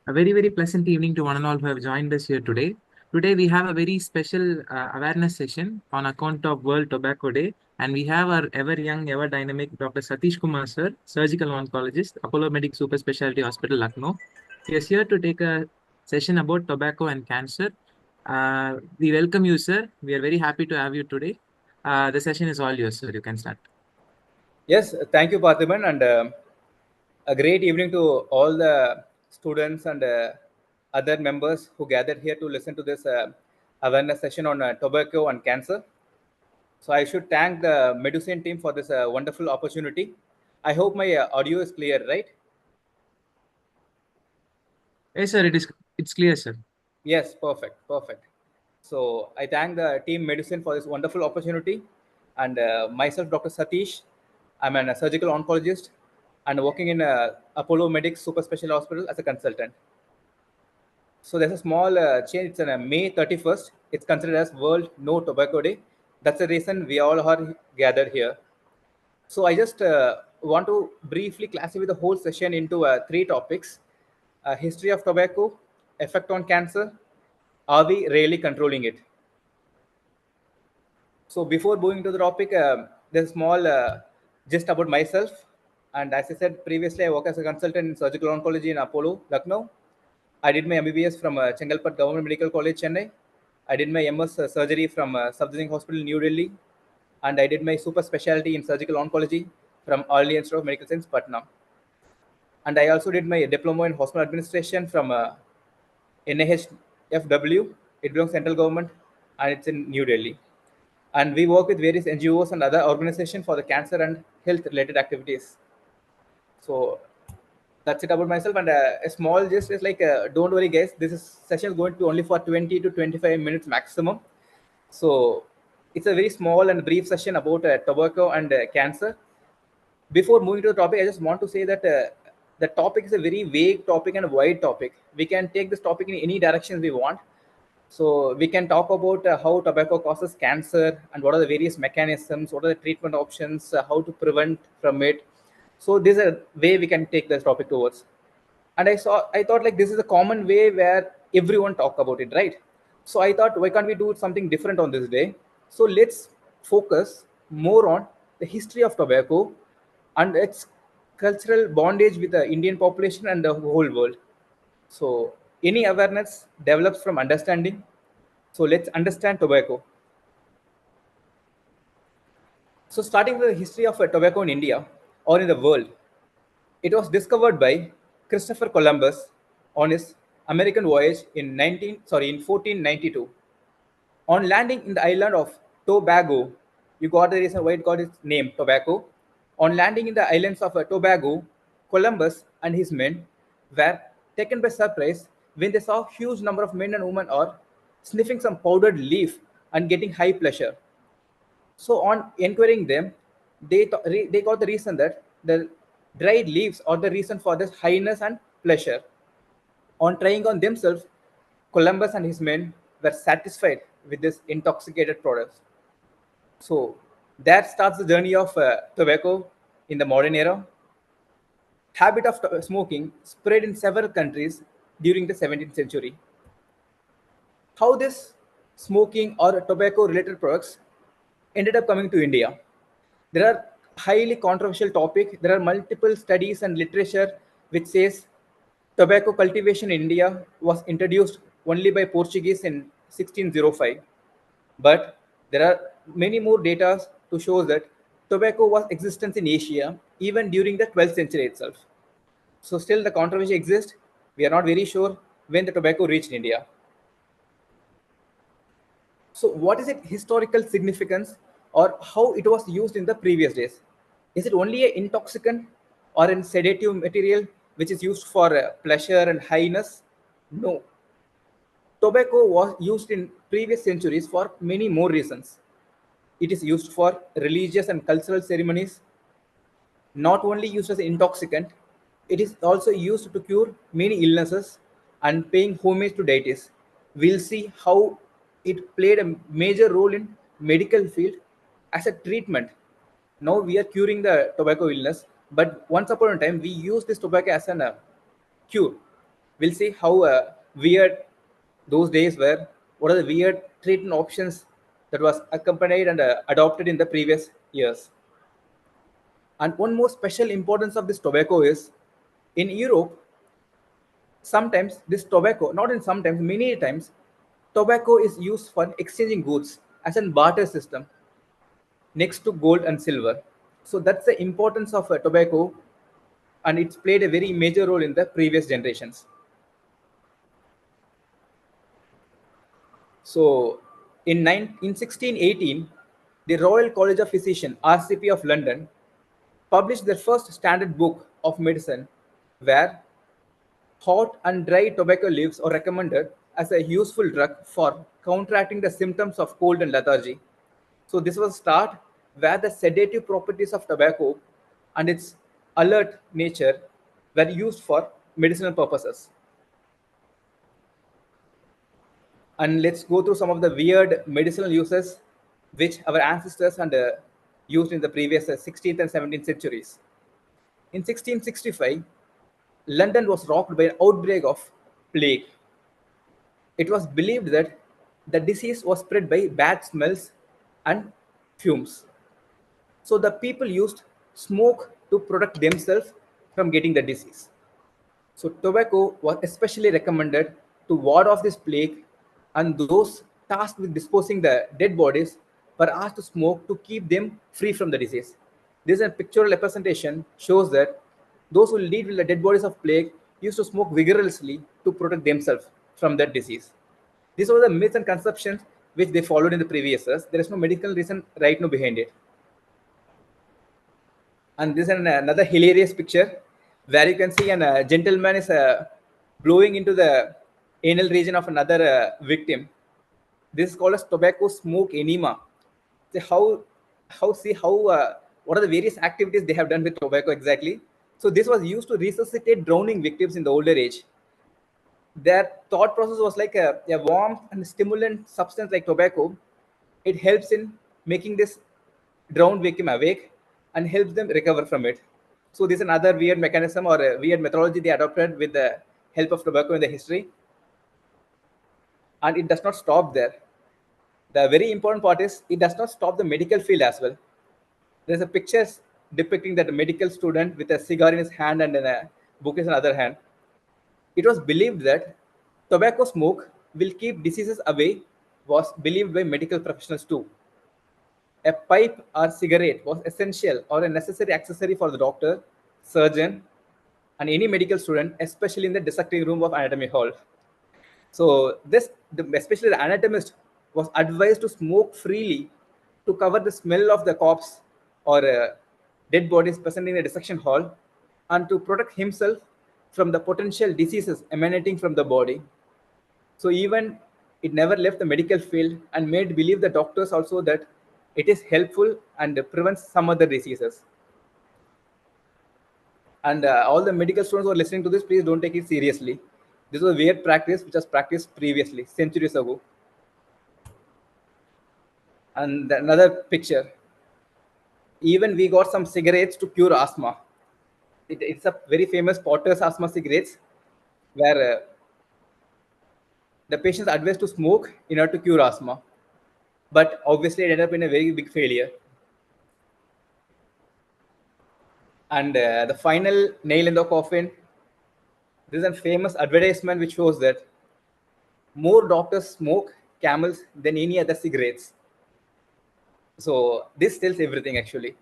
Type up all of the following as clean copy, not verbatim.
A very, very pleasant evening to one and all who have joined us here today. Today, we have a very special awareness session on account of World Tobacco Day. And we have our ever young, ever dynamic Dr. Sathish Kumar, sir, surgical oncologist, Apollo Medic Super Specialty Hospital, Lucknow. He is here to take a session about tobacco and cancer. We welcome you, sir. We are very happy to have you today. The session is all yours, sir. You can start. Yes, thank you, Parthiban, and a great evening to all the students and other members who gathered here to listen to this awareness session on tobacco and cancer. So I should thank the Medusane team for this wonderful opportunity. I hope my audio is clear, right? Yes, sir. It's clear, sir. Yes, perfect, perfect. So I thank the team Medicine for this wonderful opportunity, and myself, Dr. Sathish. I'm a surgical oncologist and working in Apollo Medics Super Special Hospital as a consultant. So there's a small change. It's on May 31st. It's considered as World No Tobacco Day. That's the reason we all are gathered here. So I just want to briefly classify the whole session into three topics: history of tobacco, effect on cancer, are we really controlling it? So before moving to the topic, there's a small gist about myself. And as I said previously, I work as a consultant in surgical oncology in Apollo, Lucknow. I did my MBBS from Chengalpat Government Medical College, Chennai. I did my MS surgery from Subsidiary Hospital, New Delhi. And I did my super specialty in surgical oncology from Early Institute of Medical Science, Patna. And I also did my diploma in hospital administration from NAHFW. It belongs to central government and it's in New Delhi. And we work with various NGOs and other organizations for the cancer and health related activities. So that's it about myself. And a small gist is like, don't worry, guys. This session is going to be only for 20 to 25 minutes maximum. So it's a very small and brief session about tobacco and cancer. Before moving to the topic, I just want to say that the topic is a very vague topic and a wide topic. We can take this topic in any direction we want. So we can talk about how tobacco causes cancer and what are the various mechanisms, what are the treatment options, how to prevent from it. So this is a way we can take this topic towards. And I thought like this is a common way where everyone talk about it, right? So I thought, why can't we do something different on this day? So let's focus more on the history of tobacco and its cultural bondage with the Indian population and the whole world. So any awareness develops from understanding. So let's understand tobacco. So starting with the history of tobacco in India or in the world, it was discovered by Christopher Columbus on his American voyage in 1492. On landing in the island of Tobago, you got the reason why it got its name, Tobacco. On landing in the islands of Tobago, Columbus and his men were taken by surprise when they saw a huge number of men and women are sniffing some powdered leaf and getting high pleasure. So on inquiring them, they got the reason that the dried leaves are the reason for this highness and pleasure. On trying on themselves, Columbus and his men were satisfied with this intoxicated products. So that starts the journey of tobacco in the modern era. Habit of smoking spread in several countries during the 17th century. How this smoking or tobacco related products ended up coming to India. There are highly controversial topic. There are multiple studies and literature which says tobacco cultivation in India was introduced only by Portuguese in 1605. But there are many more data to show that tobacco was existence in Asia even during the 12th century itself. So still the controversy exists. We are not very sure when the tobacco reached India. So what is its historical significance or how it was used in the previous days? Is it only an intoxicant or a sedative material which is used for pleasure and highness? No. Tobacco was used in previous centuries for many more reasons. It is used for religious and cultural ceremonies, not only used as an intoxicant, it is also used to cure many illnesses and paying homage to deities. We'll see how it played a major role in medical field as a treatment. Now we are curing the tobacco illness, but once upon a time we used this tobacco as an cure. We'll see how weird those days were, what are the weird treatment options that was accompanied and adopted in the previous years. And one more special importance of this tobacco is in Europe, sometimes this tobacco, not in sometimes, many times, tobacco is used for exchanging goods as a barter system next to gold and silver. So that's the importance of tobacco, and it's played a very major role in the previous generations. So in 1618, the Royal College of Physicians, RCP of London, published their first standard book of medicine, where hot and dry tobacco leaves are recommended as a useful drug for counteracting the symptoms of cold and lethargy. So this was a start where the sedative properties of tobacco and its alert nature were used for medicinal purposes. And let's go through some of the weird medicinal uses which our ancestors and used in the previous 16th and 17th centuries. In 1665, London was rocked by an outbreak of plague. It was believed that the disease was spread by bad smells and fumes. So the people used smoke to protect themselves from getting the disease. So tobacco was especially recommended to ward off this plague, and those tasked with disposing the dead bodies were asked to smoke to keep them free from the disease. This is a pictorial representation shows that those who lead with the dead bodies of plague used to smoke vigorously to protect themselves from that disease. These were the myths and conceptions which they followed in the previous years. There is no medical reason right now behind it. And this is another hilarious picture where you can see a gentleman is blowing into the anal region of another victim. This is called as tobacco smoke enema. See how what are the various activities they have done with tobacco exactly. So this was used to resuscitate drowning victims in the older age. Their thought process was like a warm and stimulant substance like tobacco. It helps in making this drowned victim awake and helps them recover from it. So this is another weird mechanism or a weird methodology they adopted with the help of tobacco in the history. And it does not stop there. The very important part is it does not stop the medical field as well. There's a picture depicting that a medical student with a cigar in his hand and a book in another hand. It was believed that tobacco smoke will keep diseases away, was believed by medical professionals too. A pipe or cigarette was essential or a necessary accessory for the doctor, surgeon, and any medical student, especially in the dissecting room of anatomy hall. So especially the anatomist was advised to smoke freely to cover the smell of the corpse or dead bodies present in the dissection hall, and to protect himself from the potential diseases emanating from the body. So even it never left the medical field and made believe the doctors also that it is helpful and prevents some other diseases. And all the medical students who are listening to this, please don't take it seriously. This was a weird practice which was practiced previously, centuries ago. And another picture. Even we got some cigarettes to cure asthma. It's a very famous Potter's asthma cigarettes, where the patients are advised to smoke in order to cure asthma. But obviously, it ended up in a very big failure. And the final nail in the coffin. This is a famous advertisement which shows that more doctors smoke camels than any other cigarettes. So this tells everything actually.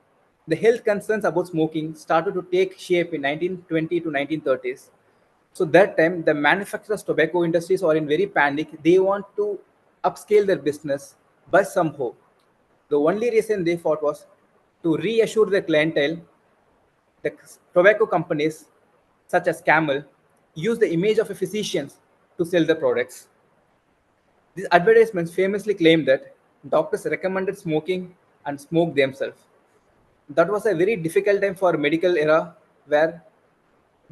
The health concerns about smoking started to take shape in 1920 to 1930s. So that time, the manufacturers tobacco industries are in very panic. They want to upscale their business by somehow. The only reason they fought was to reassure the clientele. The tobacco companies, such as Camel, use the image of a physician to sell the products. These advertisements famously claim that doctors recommended smoking and smoked themselves. That was a very difficult time for medical era where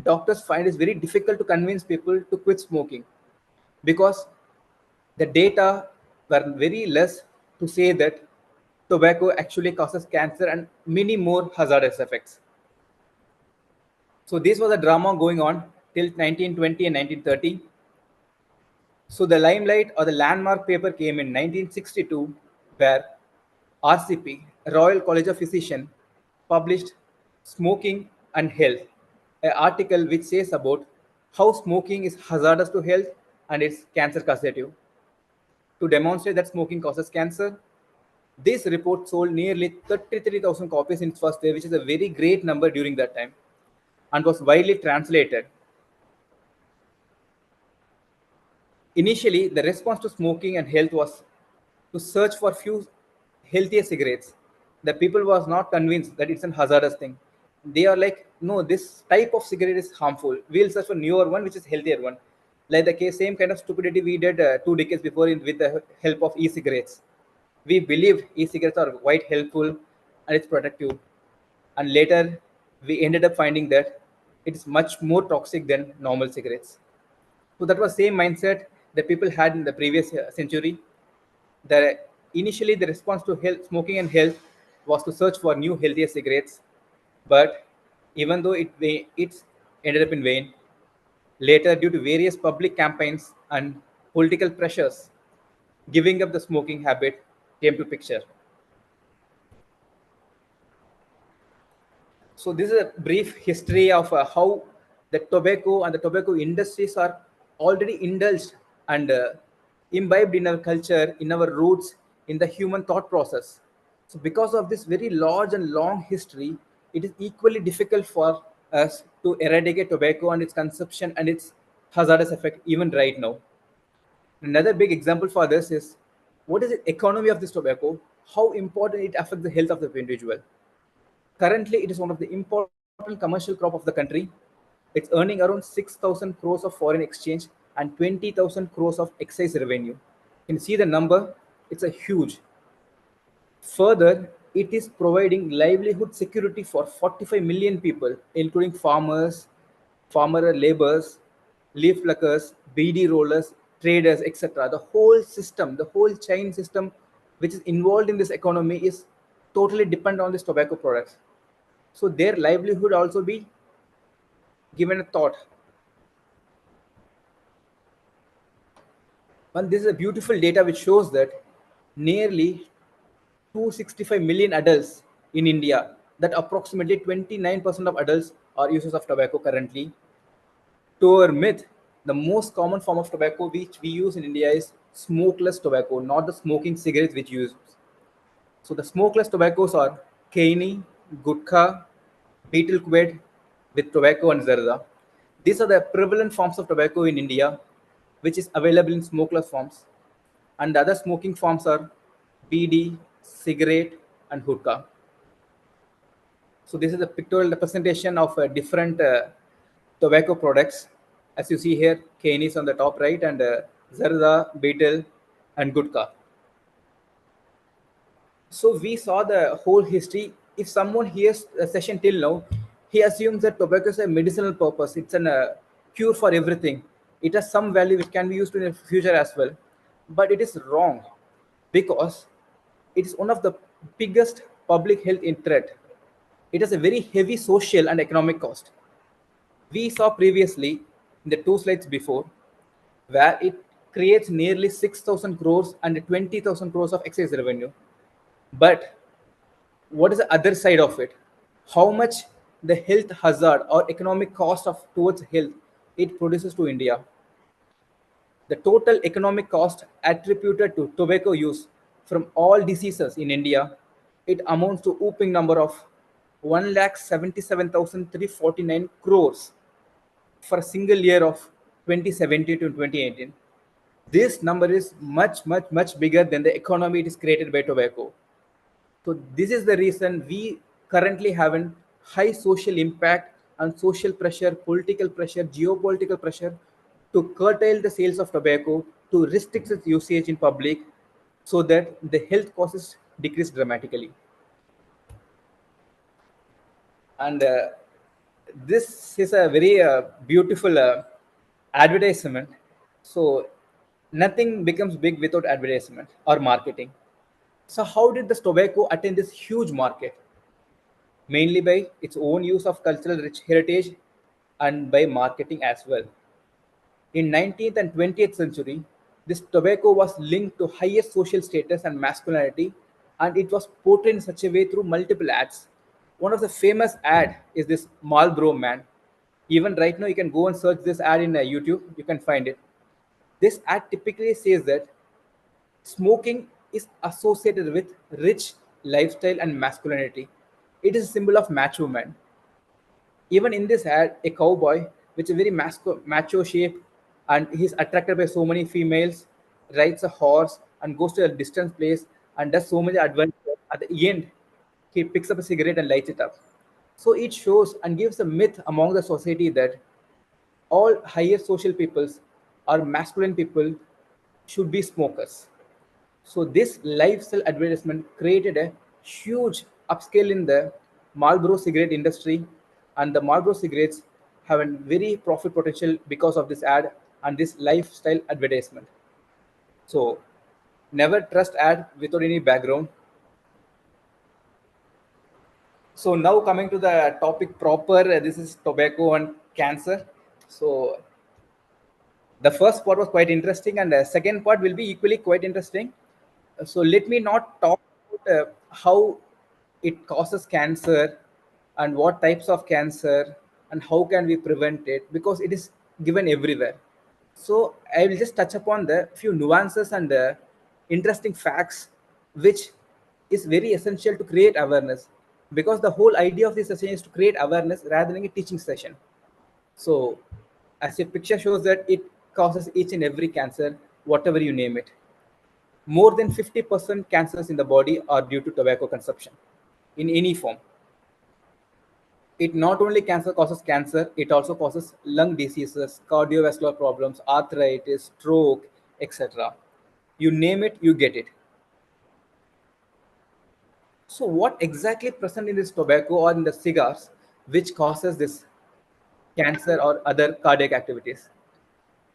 doctors find it very difficult to convince people to quit smoking because the data were very less to say that tobacco actually causes cancer and many more hazardous effects. So this was a drama going on till 1920 and 1930. So the limelight or the landmark paper came in 1962, where RCP, Royal College of Physicians, published Smoking and Health, an article which says about how smoking is hazardous to health and it's cancer causative. To demonstrate that smoking causes cancer, this report sold nearly 33,000 copies in its first day, which is a very great number during that time, and was widely translated. Initially, the response to smoking and health was to search for few healthier cigarettes. The people was not convinced that it's a hazardous thing. They are like, no, this type of cigarette is harmful. We'll search for newer one, which is healthier one. Like the case, same kind of stupidity we did 2 decades before with the help of e-cigarettes. We believed e-cigarettes are quite helpful and it's protective. And later, we ended up finding that it's much more toxic than normal cigarettes. So that was same mindset that people had in the previous century. The initially the response to health, smoking and health was to search for new healthier cigarettes, but even though it's ended up in vain, later due to various public campaigns and political pressures, giving up the smoking habit came to picture. So this is a brief history of how the tobacco and the tobacco industries are already indulged and imbibed in our culture, in our roots, in the human thought process. So because of this very large and long history, it is equally difficult for us to eradicate tobacco and its consumption and its hazardous effect even right now. Another big example for this is what is the economy of this tobacco, how important it affects the health of the individual. Currently, it is one of the important commercial crop of the country. It's earning around 6,000 crores of foreign exchange and 20,000 crores of excise revenue. You can see the number, it's a huge. Further, it is providing livelihood security for 45 million people, including farmers, farmer laborers, leaf pluckers, BD rollers, traders, etc. The whole system, the whole chain system which is involved in this economy is totally dependent on these tobacco products. So their livelihood also be given a thought. And this is a beautiful data which shows that nearly 265 million adults in India, that approximately 29% of adults are users of tobacco currently. To our myth, the most common form of tobacco which we use in India is smokeless tobacco, not the smoking cigarettes which you use. So the smokeless tobaccos are Kaini, Gutka, betel quid with tobacco and zarda. These are the prevalent forms of tobacco in India, which is available in smokeless forms. And the other smoking forms are BD, cigarette, and hookah. So this is a pictorial representation of different tobacco products. As you see here, Kaini is on the top right, and zarda, betel, and gutka. So we saw the whole history. If someone hears a session till now, he assumes that tobacco is a medicinal purpose. It's a cure for everything. It has some value which can be used in the future as well. But it is wrong because it is one of the biggest public health in threat. It has a very heavy social and economic cost. We saw previously in the two slides before where it creates nearly 6,000 crores and 20,000 crores of excise revenue. But what is the other side of it? How much the health hazard or economic cost of towards health it produces to India? The total economic cost attributed to tobacco use from all diseases in India, it amounts to whooping number of 1,77,349 crores for a single year of 2017 to 2018. This number is much, much, much bigger than the economy it is created by tobacco. So this is the reason we currently have a high social impact and social pressure, political pressure, geopolitical pressure to curtail the sales of tobacco, to restrict its usage in public, so that the health costs decrease dramatically. And this is a very beautiful advertisement. So nothing becomes big without advertisement or marketing. So how did this tobacco attain this huge market? Mainly by its own use of cultural rich heritage and by marketing as well. In 19th and 20th century, this tobacco was linked to higher social status and masculinity, and it was portrayed in such a way through multiple ads. One of the famous ad is this Marlboro man. Even right now, you can go and search this ad in YouTube. You can find it. This ad typically says that smoking is associated with rich lifestyle and masculinity. It is a symbol of macho man. Even in this ad, a cowboy, which is very macho shape, and he's attracted by so many females, rides a horse and goes to a distant place and does so many adventures. At the end, he picks up a cigarette and lights it up. So it shows and gives a myth among the society that all higher social peoples or masculine people should be smokers. So this lifestyle advertisement created a huge upscale in the Marlboro cigarette industry, and the Marlboro cigarettes have a very profit potential because of this ad and this lifestyle advertisement. So never trust ad without any background. So now coming to the topic proper, this is tobacco and cancer. So the first part was quite interesting, and the second part will be equally quite interesting. So let me not talk about how it causes cancer and what types of cancer and how can we prevent it, because it is given everywhere. So I will just touch upon the few nuances and interesting facts which is very essential to create awareness, because the whole idea of this session is to create awareness rather than a teaching session. So, as your picture shows that it causes each and every cancer, whatever you name it. More than 50% cancers in the body are due to tobacco consumption in any form. It not only cancer causes cancer, it also causes lung diseases, cardiovascular problems, arthritis, stroke, etc. You name it, you get it. So, what exactly present in this tobacco or in the cigars which causes this cancer or other cardiac activities?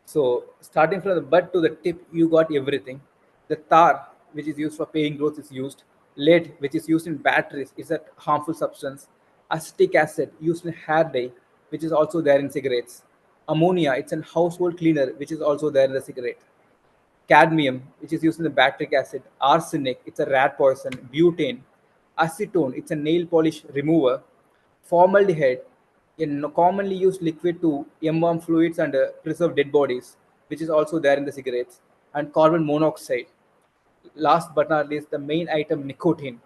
So starting from the bud to the tip, you got everything. The tar, which is used for paying growth, is used. Lead, which is used in batteries, is a harmful substance. Acetic acid, used in hair dye, which is also there in cigarettes. Ammonia, it's a household cleaner, which is also there in the cigarette. Cadmium, which is used in the battery acid. Arsenic, it's a rat poison. Butane. Acetone, it's a nail polish remover. Formaldehyde, a commonly used liquid to embalm fluids and preserve dead bodies, which is also there in the cigarettes. And carbon monoxide. Last but not least, the main item, nicotine.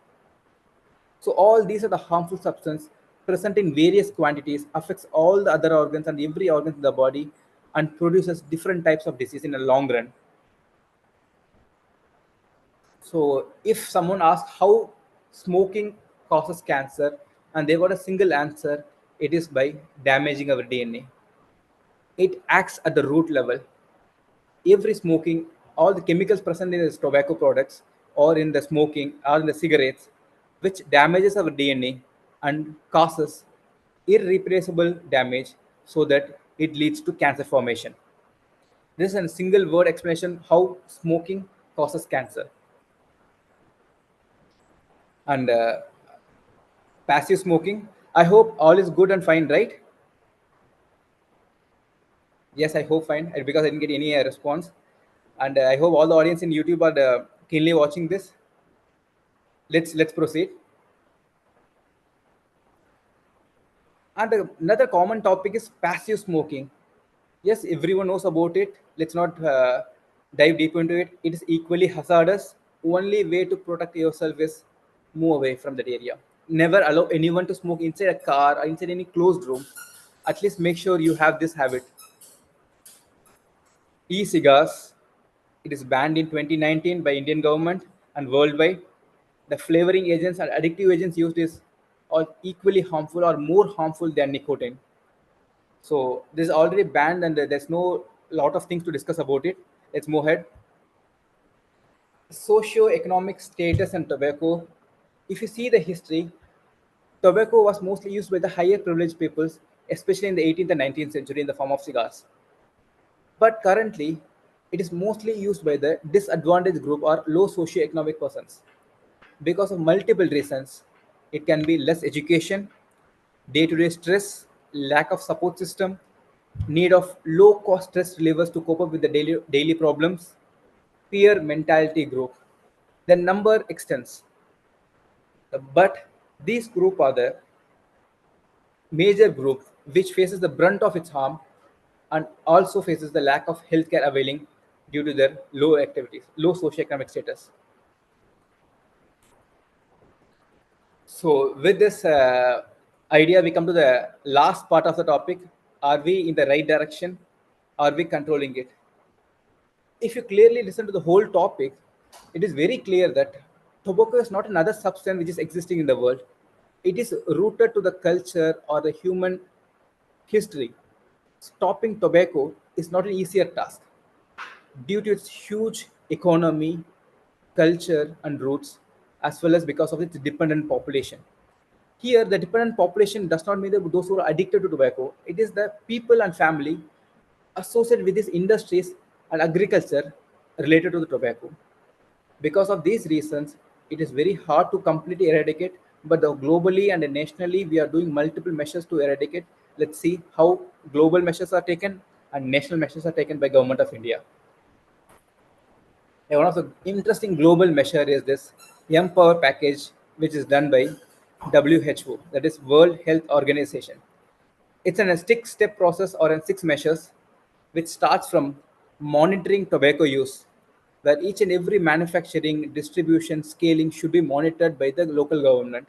So all these are the harmful substance present in various quantities, affects all the other organs and every organ in the body, and produces different types of disease in the long run. So if someone asks how smoking causes cancer and they got a single answer, it is by damaging our DNA. It acts at the root level. Every smoking, all the chemicals present in the tobacco products or in the smoking or in the cigarettes, which damages our DNA and causes irreplaceable damage, so that it leads to cancer formation. This is a single word explanation how smoking causes cancer. And passive smoking, I hope all is good and fine, right? Yes, I hope fine, because I didn't get any response. And I hope all the audience in YouTube are keenly watching this. Let's proceed. And another common topic is passive smoking. Yes, everyone knows about it. Let's not dive deep into it. It is equally hazardous. Only way to protect yourself is move away from that area. Never allow anyone to smoke inside a car or inside any closed room. At least make sure you have this habit. E-cigars, it is banned in 2019 by Indian government and worldwide. The flavoring agents and addictive agents used is are equally harmful or more harmful than nicotine. So this is already banned, and there's no lot of things to discuss about it. Let's move ahead. Socio-economic status and tobacco. If you see the history, tobacco was mostly used by the higher privileged peoples, especially in the 18th and 19th century in the form of cigars. But currently, it is mostly used by the disadvantaged group or low socio-economic persons because of multiple reasons. It can be less education, day-to-day stress, lack of support system, need of low cost stress relievers to cope up with the daily problems, peer mentality group. The number extends, but these group are the major group which faces the brunt of its harm and also faces the lack of healthcare availing due to their low activities, low socioeconomic status. So, with this idea, we come to the last part of the topic. Are we in the right direction? Are we controlling it? If you clearly listen to the whole topic, it is very clear that tobacco is not another substance which is existing in the world. It is rooted to the culture or the human history. Stopping tobacco is not an easier task due to its huge economy, culture, and roots, as well as because of its dependent population. Here, the dependent population does not mean that those who are addicted to tobacco. It is the people and family associated with these industries and agriculture related to the tobacco. Because of these reasons, it is very hard to completely eradicate. But globally and nationally, we are doing multiple measures to eradicate. Let's see how global measures are taken and national measures are taken by Government of India. One of the interesting global measure is this Empower package, which is done by WHO, that is World Health Organization. It's an a six-step process or in six measures, which starts from monitoring tobacco use, where each and every manufacturing, distribution, scaling should be monitored by the local government.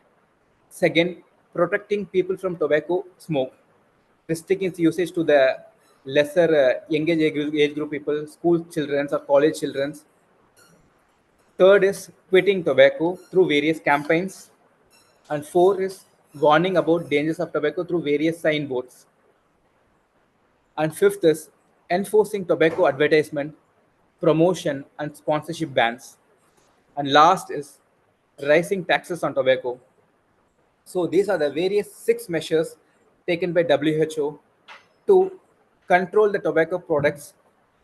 Second, protecting people from tobacco smoke, restricting its usage to the lesser younger age group people, school children or college children. Third is quitting tobacco through various campaigns. And four is warning about dangers of tobacco through various signboards. And fifth is enforcing tobacco advertisement, promotion, and sponsorship bans. And last is rising taxes on tobacco. So these are the various six measures taken by WHO to control the tobacco products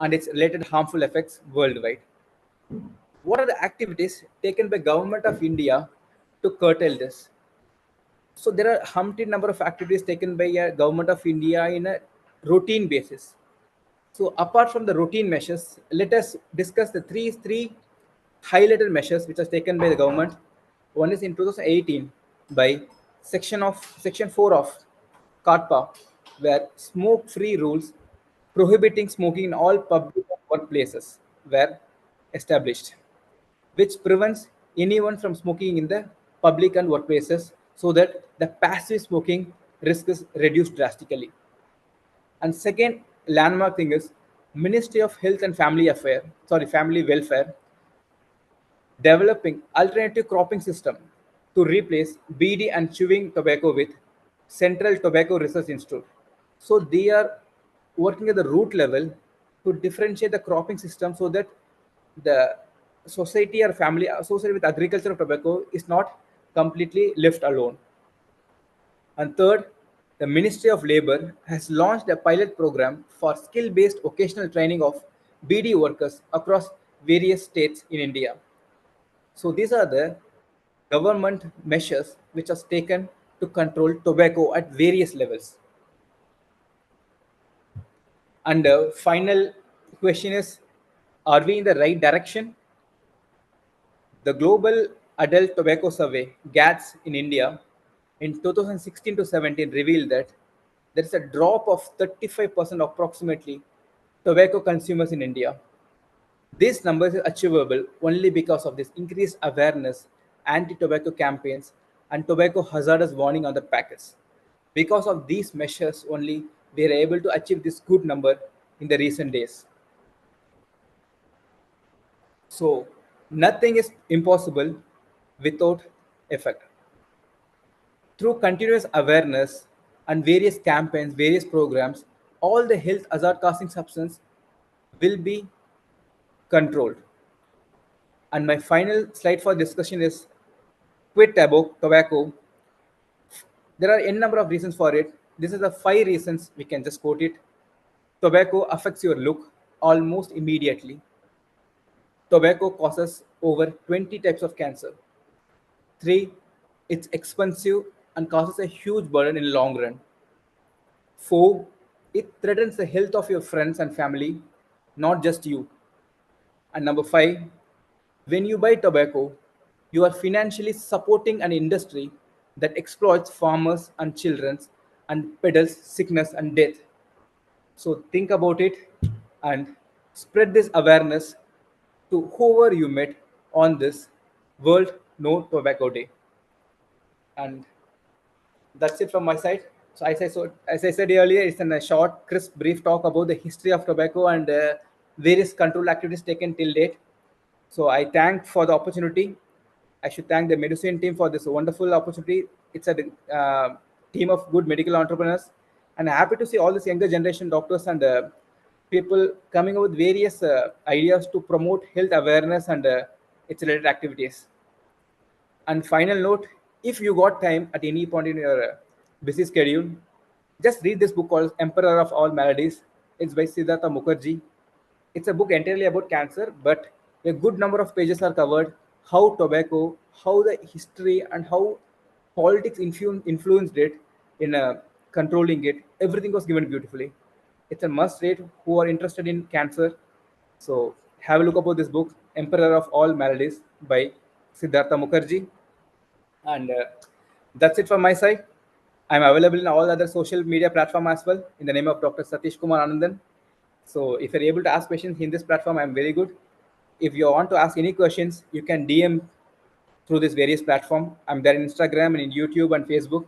and its related harmful effects worldwide. What are the activities taken by Government of India to curtail this? So there are humpty number of activities taken by Government of India in a routine basis. So apart from the routine measures, let us discuss the three highlighted measures which are taken by the government. One is in 2018 by Section 4 of CARPA, where smoke-free rules prohibiting smoking in all public workplaces were established, which prevents anyone from smoking in the public and workplaces so that the passive smoking risk is reduced drastically. And second landmark thing is Ministry of Health and Family Welfare developing alternative cropping system to replace BD and chewing tobacco with Central Tobacco Research Institute. So they are working at the root level to differentiate the cropping system so that the society or family associated with agriculture of tobacco is not completely left alone. And third, the Ministry of Labour has launched a pilot program for skill based vocational training of BD workers across various states in India. So, these are the government measures which are taken to control tobacco at various levels. And the final question is, are we in the right direction? The Global Adult Tobacco Survey, GATS, in India in 2016 to 17 revealed that there is a drop of 35% approximately tobacco consumers in India. This number is achievable only because of this increased awareness, anti-tobacco campaigns, and tobacco hazardous warning on the packets. Because of these measures only, we are able to achieve this good number in the recent days. So nothing is impossible without effect. Through continuous awareness and various campaigns, various programs, all the health hazard causing substance will be controlled. And my final slide for discussion is quit tobacco. There are n number of reasons for it. This is the five reasons we can just quote it. Tobacco affects your look almost immediately. Tobacco causes over 20 types of cancer. Three, it's expensive and causes a huge burden in the long run. 4, it threatens the health of your friends and family, not just you. And number 5, when you buy tobacco, you are financially supporting an industry that exploits farmers and children and peddles sickness and death. So think about it and spread this awareness to whoever you met on this World No Tobacco Day. And that's it from my side. So as I said earlier, it's a short, crisp, brief talk about the history of tobacco and various control activities taken till date. So I thank for the opportunity. I should thank the Medusane team for this wonderful opportunity. It's a team of good medical entrepreneurs, and I'm happy to see all this younger generation doctors and people coming up with various ideas to promote health awareness and its related activities. And final note, if you got time at any point in your busy schedule, just read this book called Emperor of All Maladies. It's by Siddhartha Mukherjee. It's a book entirely about cancer, but a good number of pages are covered how tobacco, how the history, and how politics influenced it in controlling it. Everything was given beautifully. It's a must read who are interested in cancer. So have a look about this book, Emperor of All Maladies by Siddhartha Mukherjee. And that's it from my side. I'm available in all other social media platform as well in the name of Dr. Sathish Kumar Anandan. So if you're able to ask questions in this platform, I'm very good. If you want to ask any questions, you can DM through this various platform. I'm there in Instagram and in YouTube and Facebook.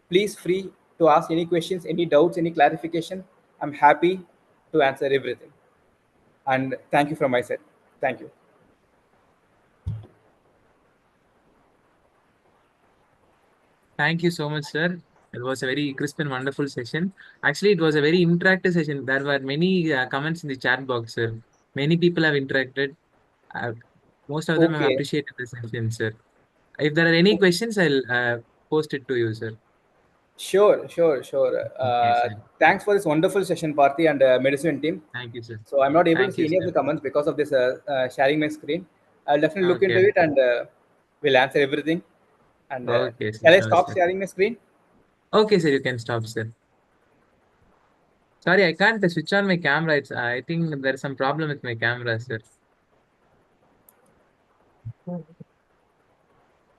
Please free to ask any questions, any doubts, any clarification. I'm happy to answer everything. And thank you from my side. Thank you. Thank you so much, sir. It was a very crisp and wonderful session. Actually, it was a very interactive session. There were many comments in the chat box, sir. Many people have interacted. Uh, Most of them have Okay. appreciated the session, sir. If there are any questions, I'll post it to you, sir. Sure, sure, sure. Okay, sir. Thanks for this wonderful session, Parthi and medicine team. Thank you, sir. So I'm not able to Thank see you, any of the sir. comments because of this sharing my screen. I'll definitely look into Okay. it and we'll answer everything. And Okay, sir. shall I Sure, stop sir. sharing my screen? Okay, sir. You can stop, sir. Sorry, I can't switch on my camera. I think there's some problem with my camera, sir.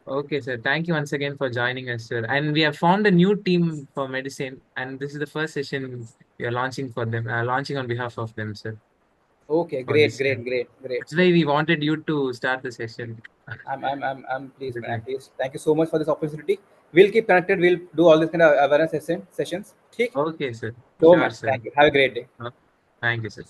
Okay, sir. Thank you once again for joining us, sir. And we have formed a new team for medicine, and this is the first session we are launching for them, launching on behalf of them, sir, Okay, for great, this. great, great, great. That's why we wanted you to start the session. I'm pleased, man. I'm pleased. Thank you so much for this opportunity. We'll keep connected. We'll do all this kind of awareness sessions. ठीक? Okay, sir. So, Sure, man. sir. Thank you. Have a great day. Uh, Thank you, sir.